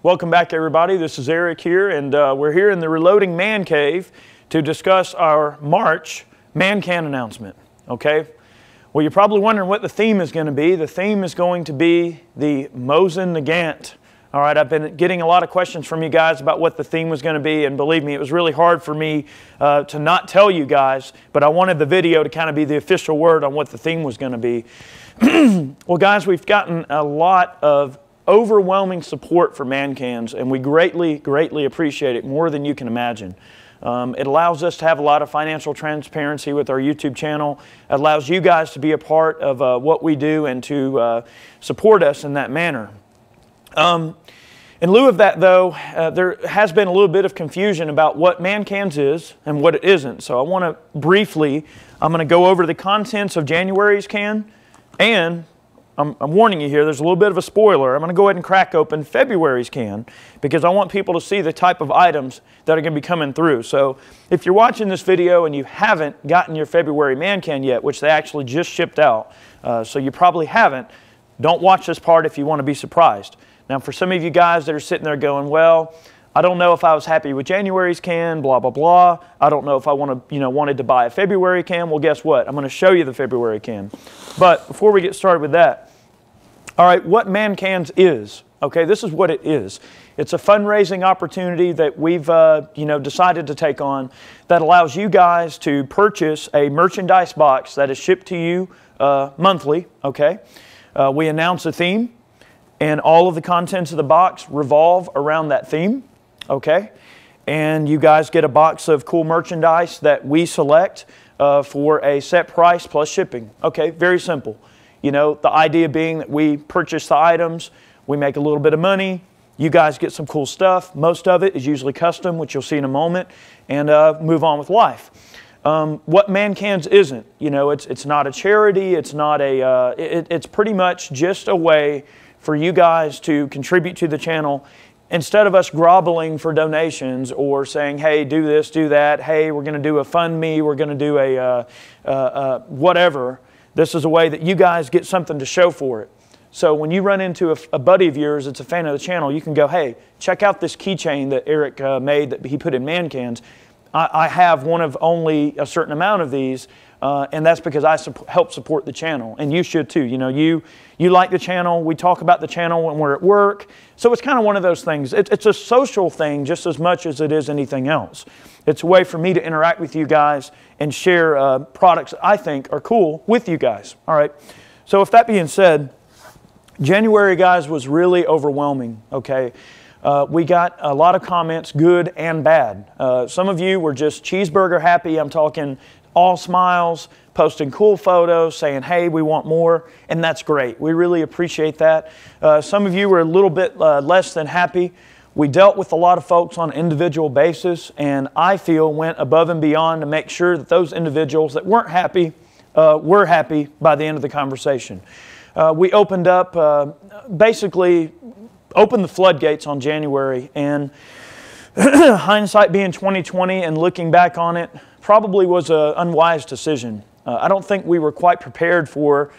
Welcome back, everybody. This is Eric here, and we're here in the Reloading Man Cave to discuss our March Man Can announcement, okay? Well, you're probably wondering what the theme is going to be. The theme is going to be the Mosin Nagant. All right, I've been getting a lot of questions from you guys about what the theme was going to be, and believe me, it was really hard for me to not tell you guys, but I wanted the video to kind of be the official word on what the theme was going to be. Well, guys, we've gotten a lot of overwhelming support for Man Cans, and we greatly appreciate it, more than you can imagine. It allows us to have a lot of financial transparency with our YouTube channel. It allows you guys to be a part of what we do and to support us in that manner. In lieu of that, though, there has been a little bit of confusion about what Man Cans is and what it isn't. So I want to briefly, I'm going to go over the contents of January's can, and I'm warning you here, there's a little bit of a spoiler. I'm going to go ahead and crack open February's can because I want people to see the type of items that are going to be coming through. So if you're watching this video and you haven't gotten your February Man Can yet, which they actually just shipped out, so you probably haven't, don't watch this part if you want to be surprised. Now, for some of you guys that are sitting there going, well, I don't know if I was happy with January's can, blah, blah, blah. I don't know if I wanted to buy a February can. Well, guess what? I'm going to show you the February can. But before we get started with that, all right, what Man Cans is, okay, this is what it is. It's a fundraising opportunity that we've decided to take on that allows you guys to purchase a merchandise box that is shipped to you monthly, okay? We announce a theme, and all of the contents of the box revolve around that theme, okay? And you guys get a box of cool merchandise that we select for a set price plus shipping. Okay, very simple. You know, the idea being that we purchase the items, we make a little bit of money, you guys get some cool stuff. Most of it is usually custom, which you'll see in a moment, and move on with life. What Man Cans isn't, you know, it's not a charity, it's not a, it's pretty much just a way for you guys to contribute to the channel. Instead of us groveling for donations or saying, hey, do this, do that, hey, we're going to do a fund me, we're going to do a whatever, this is a way that you guys get something to show for it. So when you run into a buddy of yours that's a fan of the channel, you can go, hey, check out this keychain that Eric made that he put in Man Cans. I have one of only a certain amount of these, and that's because I help support the channel, and you should too. You know, you like the channel, we talk about the channel when we're at work, so it's kind of one of those things. It's a social thing just as much as it is anything else. It's a way for me to interact with you guys and share products that I think are cool with you guys. All right, so with that being said, January, guys, was really overwhelming, okay? We got a lot of comments, good and bad. Some of you were just cheeseburger happy. I'm talking all smiles, posting cool photos, saying, hey, we want more, and that's great. We really appreciate that. Some of you were a little bit less than happy. We dealt with a lot of folks on an individual basis, and I feel went above and beyond to make sure that those individuals that weren't happy were happy by the end of the conversation. We opened up, basically opened the floodgates on January, and hindsight being 2020 and looking back on it, probably was an unwise decision. I don't think we were quite prepared for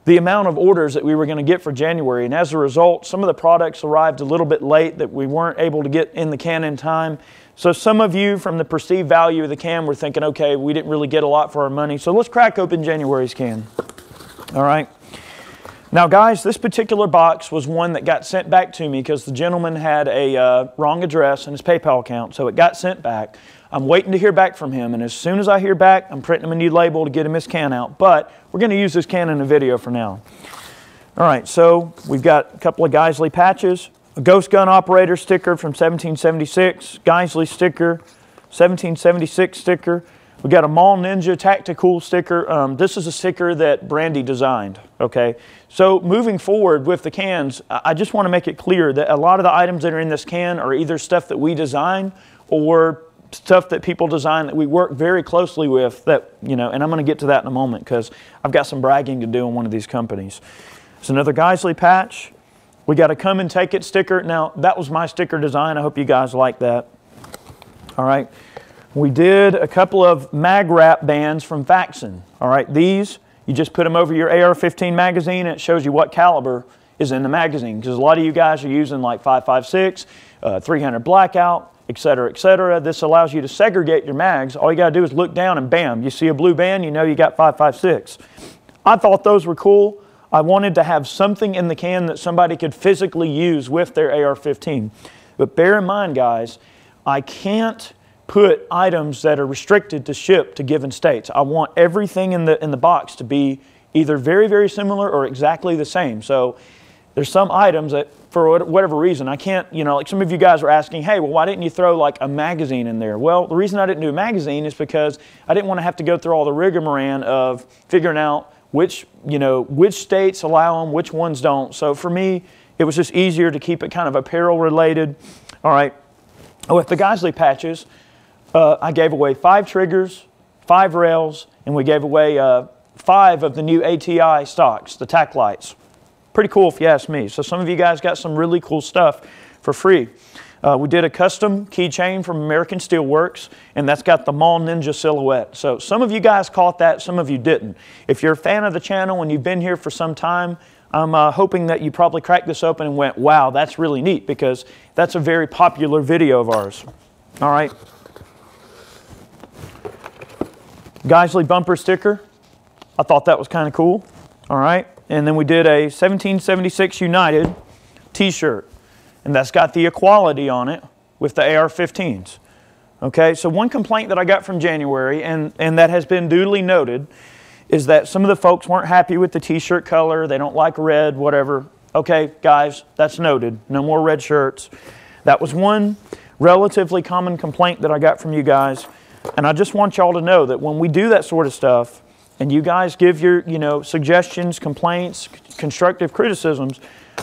the amount of orders that we were going to get for January, and as a result, some of the products arrived a little bit late that we weren't able to get in the can in time. So some of you, from the perceived value of the can, were thinking, okay, we didn't really get a lot for our money, so let's crack open January's can. All right. Now, guys, this particular box was one that got sent back to me because the gentleman had a wrong address in his PayPal account, so it got sent back. I'm waiting to hear back from him, and as soon as I hear back, I'm printing him a new label to get him his can out, but we're going to use this can in the video for now. All right, so we've got a couple of Geisley patches, a Ghost Gun Operator sticker from 1776, Geisley sticker, 1776 sticker. We got a Mall Ninja Tactical sticker. This is a sticker that Brandy designed, okay? So moving forward with the cans, I just want to make it clear that a lot of the items that are in this can are either stuff that we design or stuff that people design that we work very closely with that, you know, and I'm going to get to that in a moment because I've got some bragging to do on one of these companies. It's another Geisley patch. We got a Come and Take It sticker. Now, that was my sticker design. I hope you guys like that. All right. We did a couple of mag wrap bands from Faxon. All right, these, you just put them over your AR-15 magazine and it shows you what caliber is in the magazine, because a lot of you guys are using like 5.56, 300 blackout, et cetera, et cetera. This allows you to segregate your mags. All you got to do is look down and bam, you see a blue band, you know you got 5.56. I thought those were cool. I wanted to have something in the can that somebody could physically use with their AR-15. But bear in mind, guys, I can't put items that are restricted to ship to given states. I want everything in the box to be either very, very similar or exactly the same. So there's some items that, for whatever reason, I can't, you know, like some of you guys are asking, hey, well, why didn't you throw like a magazine in there? Well, the reason I didn't do a magazine is because I didn't want to have to go through all the rigmarole of figuring out which states allow them, which ones don't. So for me, it was just easier to keep it kind of apparel related. All right, with the Geisley patches, I gave away 5 triggers, 5 rails, and we gave away 5 of the new ATI stocks, the tack lights. Pretty cool if you ask me. So some of you guys got some really cool stuff for free. We did a custom keychain from American Steelworks, and that's got the Mall Ninja silhouette. So some of you guys caught that, some of you didn't. If you're a fan of the channel and you've been here for some time, I'm hoping that you probably cracked this open and went, wow, that's really neat, because that's a very popular video of ours. All right. Geisley bumper sticker. I thought that was kind of cool. All right. And then we did a 1776 United t-shirt. And that's got the equality on it with the AR-15s. Okay, so one complaint that I got from January, and that has been duly noted, is that some of the folks weren't happy with the t-shirt color. They don't like red, whatever. Okay, guys, that's noted. No more red shirts. That was one relatively common complaint that I got from you guys. And I just want y'all to know that when we do that sort of stuff, and you guys give your, suggestions, complaints, constructive criticisms,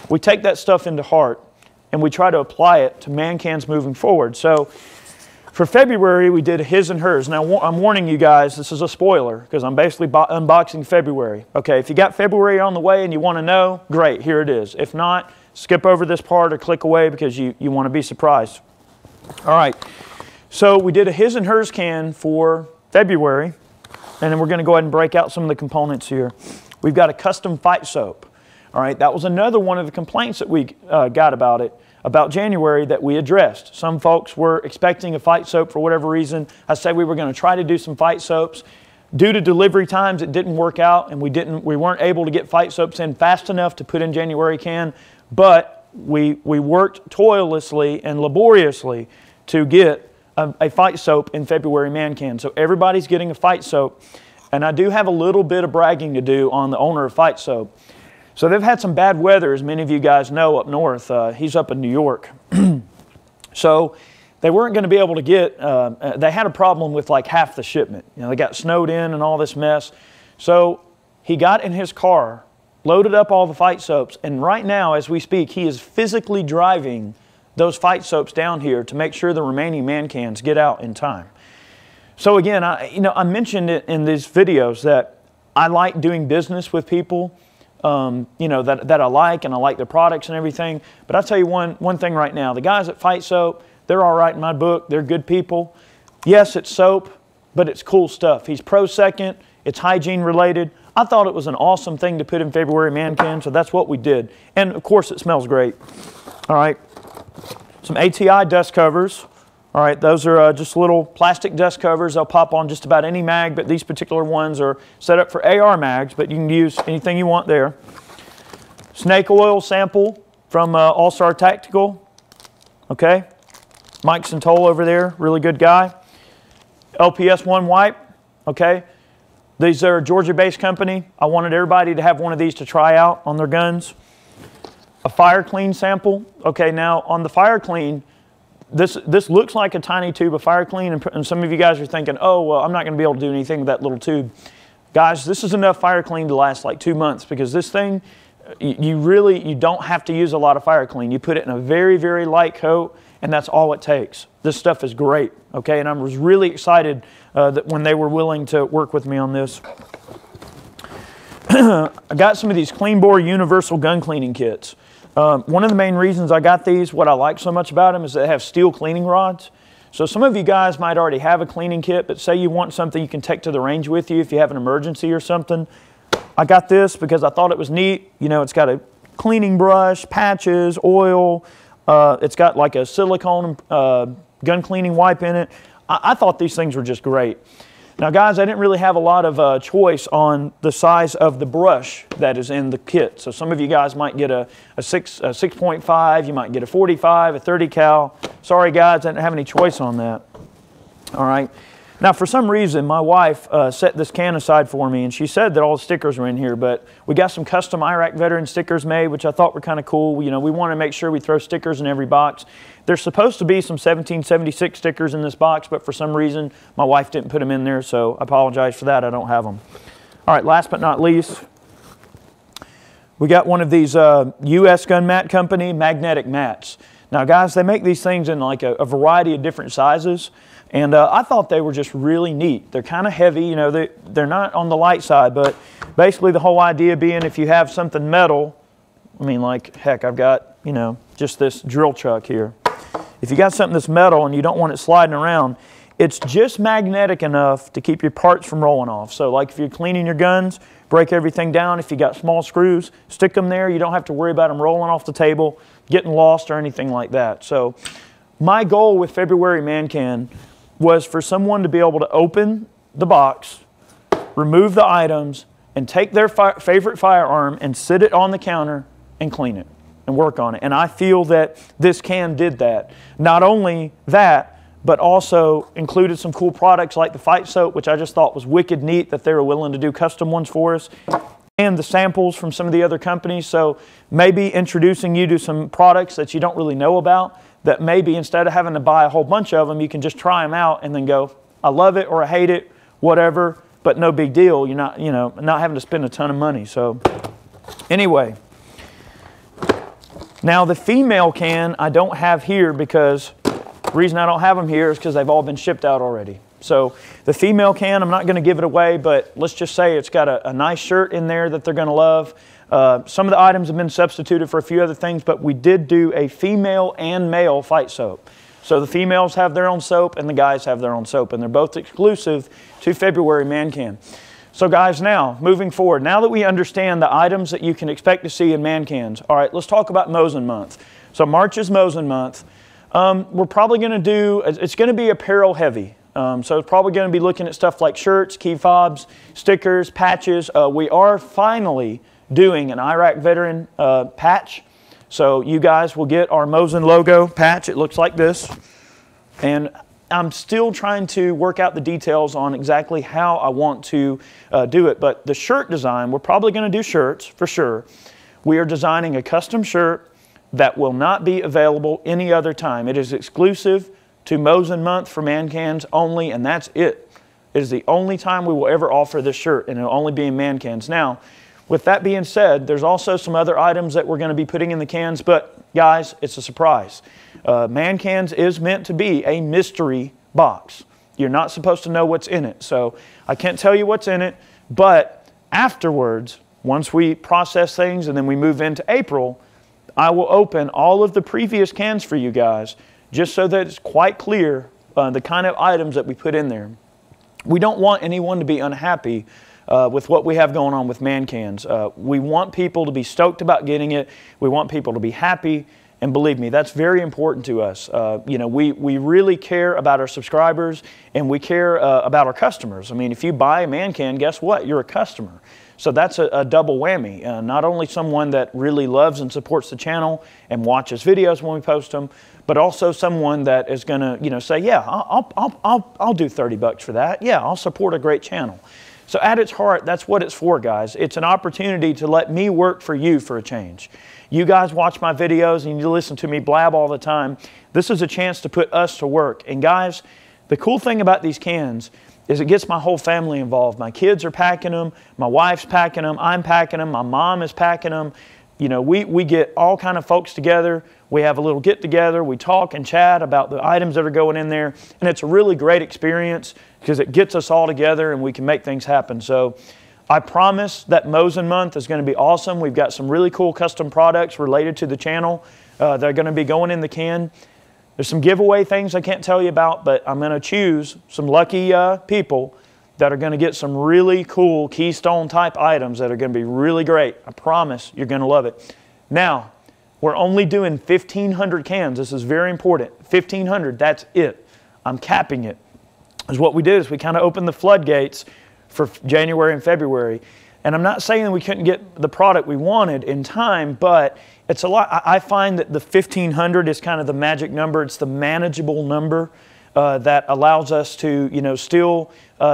we take that stuff into heart and we try to apply it to man cans moving forward. So for February, we did his and hers. Now, I'm warning you guys, this is a spoiler, because I'm basically unboxing February. Okay, if you got February on the way and you want to know, great, here it is. If not, skip over this part or click away, because you want to be surprised. All right, so we did a his and hers can for February, and then we're going to go ahead and break out some of the components here. We've got a custom fight soap. All right, that was another one of the complaints that we got about January that we addressed. Some folks were expecting a fight soap for whatever reason. I said we were going to try to do some fight soaps. Due to delivery times, it didn't work out, and we weren't able to get fight soaps in fast enough to put in January can, but we worked toilsomely and laboriously to get a fight soap in February man can. So everybody's getting a fight soap, and I do have a little bit of bragging to do on the owner of Fight Soap. So they've had some bad weather, as many of you guys know, up north. He's up in New York. So they weren't going to be able to get, they had a problem with like half the shipment. They got snowed in and all this mess. So he got in his car, loaded up all the fight soaps, and right now, as we speak, he is physically driving those fight soaps down here to make sure the remaining man cans get out in time. So again, I mentioned it in these videos that I like doing business with people that I like, and I like their products and everything. But I'll tell you one thing right now. The guys at Fight Soap, they're all right in my book. They're good people. Yes, it's soap, but it's cool stuff. He's pro second. It's hygiene related. I thought it was an awesome thing to put in February man can, so that's what we did. And of course, it smells great. All right. Some ATI dust covers. All right, those are just little plastic dust covers. They'll pop on just about any mag, but these particular ones are set up for AR mags, but you can use anything you want there. Snake oil sample from All-Star Tactical. Okay, Mike Santol over there, really good guy. LPS 1 wipe. Okay, these are a Georgia-based company. I wanted everybody to have one of these to try out on their guns. A Fire Clean sample. Okay, now on the Fire Clean, this looks like a tiny tube of Fire Clean, and some of you guys are thinking, oh, well, I'm not going to be able to do anything with that little tube. Guys, this is enough Fire Clean to last like 2 months, because this thing, you don't have to use a lot of Fire Clean. You put it in a very, very light coat, and that's all it takes. This stuff is great, okay? And I was really excited that when they were willing to work with me on this. I got some of these Clean Bore Universal Gun Cleaning Kits. One of the main reasons I got these, what I like so much about them, is they have steel cleaning rods. So some of you guys might already have a cleaning kit, but say you want something you can take to the range with you if you have an emergency or something. I got this because I thought it was neat. It's got a cleaning brush, patches, oil. It's got like a silicone gun cleaning wipe in it. I thought these things were just great. Now guys, I didn't really have a lot of choice on the size of the brush that is in the kit. So some of you guys might get a 6.5, you might get a 45, a 30 cal. Sorry guys, I didn't have any choice on that. All right. Now for some reason, my wife set this can aside for me, and she said that all the stickers were in here, but we got some custom Iraq veteran stickers made, which I thought were kind of cool. You know, we want to make sure we throw stickers in every box. There's supposed to be some 1776 stickers in this box, but for some reason, my wife didn't put them in there, so I apologize for that. I don't have them. All right, last but not least, we got one of these U.S. Gun Mat Company magnetic mats. Now guys, they make these things in like a variety of different sizes. And I thought they were just really neat. They're kind of heavy, you know, they're not on the light side, but basically the whole idea being if you have something metal, I mean like, heck, I've got, you know, just this drill chuck here. If you got something that's metal and you don't want it sliding around, it's just magnetic enough to keep your parts from rolling off. So like if you're cleaning your guns, break everything down. If you got small screws, stick them there. You don't have to worry about them rolling off the table, getting lost or anything like that. So my goal with February Man Can was for someone to be able to open the box, remove the items, and take their favorite firearm and sit it on the counter and clean it and work on it. And I feel that this can did that. Not only that, but also included some cool products like the fight soap, which I just thought was wicked neat that they were willing to do custom ones for us, and the samples from some of the other companies. So maybe introducing you to some products that you don't really know about, that maybe instead of having to buy a whole bunch of them, you can just try them out and then go, I love it or I hate it, whatever, but no big deal. You're not, you know, not having to spend a ton of money. So anyway, now the female can I don't have here because the reason I don't have them here is because they've all been shipped out already. So the female can, I'm not going to give it away, but let's just say it's got a nice shirt in there that they're going to love. Some of the items have been substituted for a few other things, but we did do a female and male fight soap. So the females have their own soap and the guys have their own soap, and they're both exclusive to February Man Can. So guys, now moving forward, now that we understand the items that you can expect to see in Man Cans, all right, let's talk about Mosin Month. So March is Mosin Month. We're probably going to do, it's going to be apparel heavy. So it's probably going to be looking at stuff like shirts, key fobs, stickers, patches. We are finally doing an Iraq veteran patch. So you guys will get our Mosin logo patch. It looks like this. And I'm still trying to work out the details on exactly how I want to do it. But the shirt design, we're probably going to do shirts for sure. We are designing a custom shirt that will not be available any other time. It is exclusive to Mosin Month for Man Cans only, and that's it. It is the only time we will ever offer this shirt, and it'll only be in Man Cans. Now, with that being said, there's also some other items that we're going to be putting in the cans, but guys, it's a surprise. Man Cans is meant to be a mystery box. You're not supposed to know what's in it, so I can't tell you what's in it, but afterwards, once we process things and then we move into April, I will open all of the previous cans for you guys just so that it's quite clear the kind of items that we put in there. We don't want anyone to be unhappy with what we have going on with Man Cans. We want people to be stoked about getting it. We want people to be happy. And believe me, that's very important to us. You know, we really care about our subscribers and we care about our customers. I mean, if you buy a Man Can, guess what? You're a customer. So that's a double whammy. Not only someone that really loves and supports the channel and watches videos when we post them, but also someone that is going to, you know, say, yeah, I'll do 30 bucks for that. Yeah, I'll support a great channel. So at its heart, that's what it's for, guys. It's an opportunity to let me work for you for a change. You guys watch my videos and you listen to me blab all the time. This is a chance to put us to work. And guys, the cool thing about these cans is it gets my whole family involved. My kids are packing them, my wife's packing them, I'm packing them, my mom is packing them. You know, we get all kind of folks together. We have a little get together. We talk and chat about the items that are going in there. And it's a really great experience because it gets us all together and we can make things happen. So I promise that Mosin Month is going to be awesome. We've got some really cool custom products related to the channel that are going to be going in the can. There's some giveaway things I can't tell you about, but I'm going to choose some lucky people that are going to get some really cool Keystone type items that are going to be really great. I promise you're going to love it. Now, we're only doing 1,500 cans. This is very important. 1,500, that's it. I'm capping it. Because what we did is we kind of opened the floodgates for January and February. And I'm not saying we couldn't get the product we wanted in time, but it's a lot. I find that the 1,500 is kind of the magic number. It's the manageable number that allows us to, still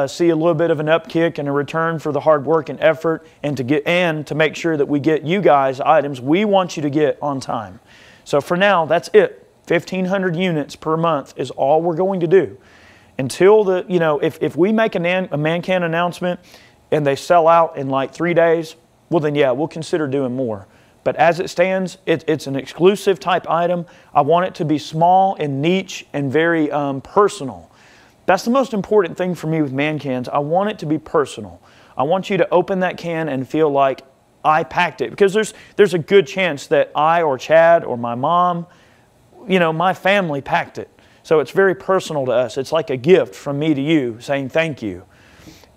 see a little bit of an upkick and a return for the hard work and effort, and to make sure that we get you guys items we want you to get on time. So for now, that's it. 1,500 units per month is all we're going to do until if we make a Man Can announcement and they sell out in like 3 days, well then yeah, we'll consider doing more. But as it stands, it's an exclusive type item. I want it to be small and niche and very personal. That's the most important thing for me with Man Cans. I want it to be personal. I want you to open that can and feel like I packed it, because there's a good chance that I or Chad or my mom, my family packed it. So it's very personal to us. It's like a gift from me to you saying thank you.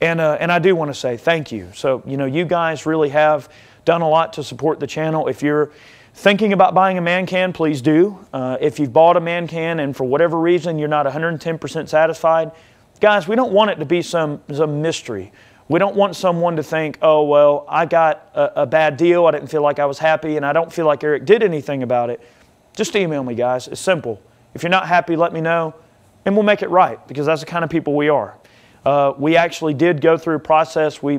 And I do want to say thank you. So, you guys really have done a lot to support the channel. If you're thinking about buying a Man Can, please do. If you've bought a Man Can and for whatever reason you're not 110% satisfied, guys, we don't want it to be some mystery. We don't want someone to think, oh, well, I got a bad deal, I didn't feel like I was happy, and I don't feel like Eric did anything about it. Just email me, guys. It's simple. If you're not happy, let me know, and we'll make it right, because that's the kind of people we are. We actually did go through a process. We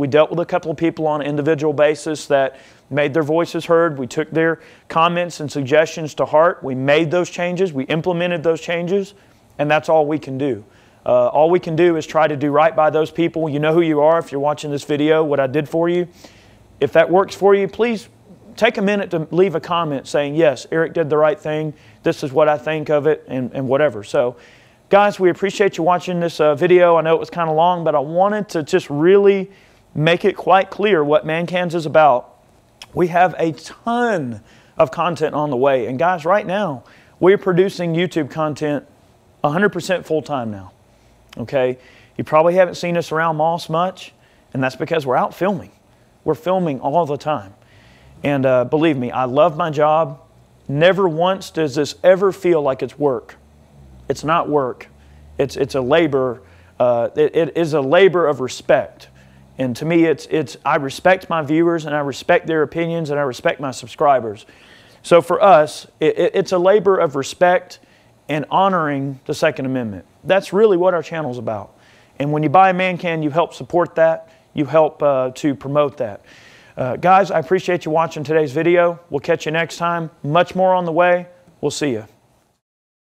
dealt with a couple of people on an individual basis that made their voices heard. We took their comments and suggestions to heart. We made those changes. We implemented those changes, and that's all we can do. All we can do is try to do right by those people. You know who you are if you're watching this video, what I did for you. If that works for you, please take a minute to leave a comment saying, yes, Eric did the right thing. This is what I think of it, and whatever. So, guys, we appreciate you watching this video. I know it was kind of long, but I wanted to just really make it quite clear what Man Cans is about. We have a ton of content on the way. And guys, right now, we're producing YouTube content 100% full-time now. Okay? You probably haven't seen us around Moss much, and that's because we're out filming. We're filming all the time. And believe me, I love my job. Never once does this ever feel like it's work. It's not work. It's a labor. It is a labor of respect. And to me, I respect my viewers, and I respect their opinions, and I respect my subscribers. So for us, it's a labor of respect and honoring the Second Amendment. That's really what our channel's about. And when you buy a Man Can, you help support that. You help to promote that. Guys, I appreciate you watching today's video. We'll catch you next time. Much more on the way. We'll see you.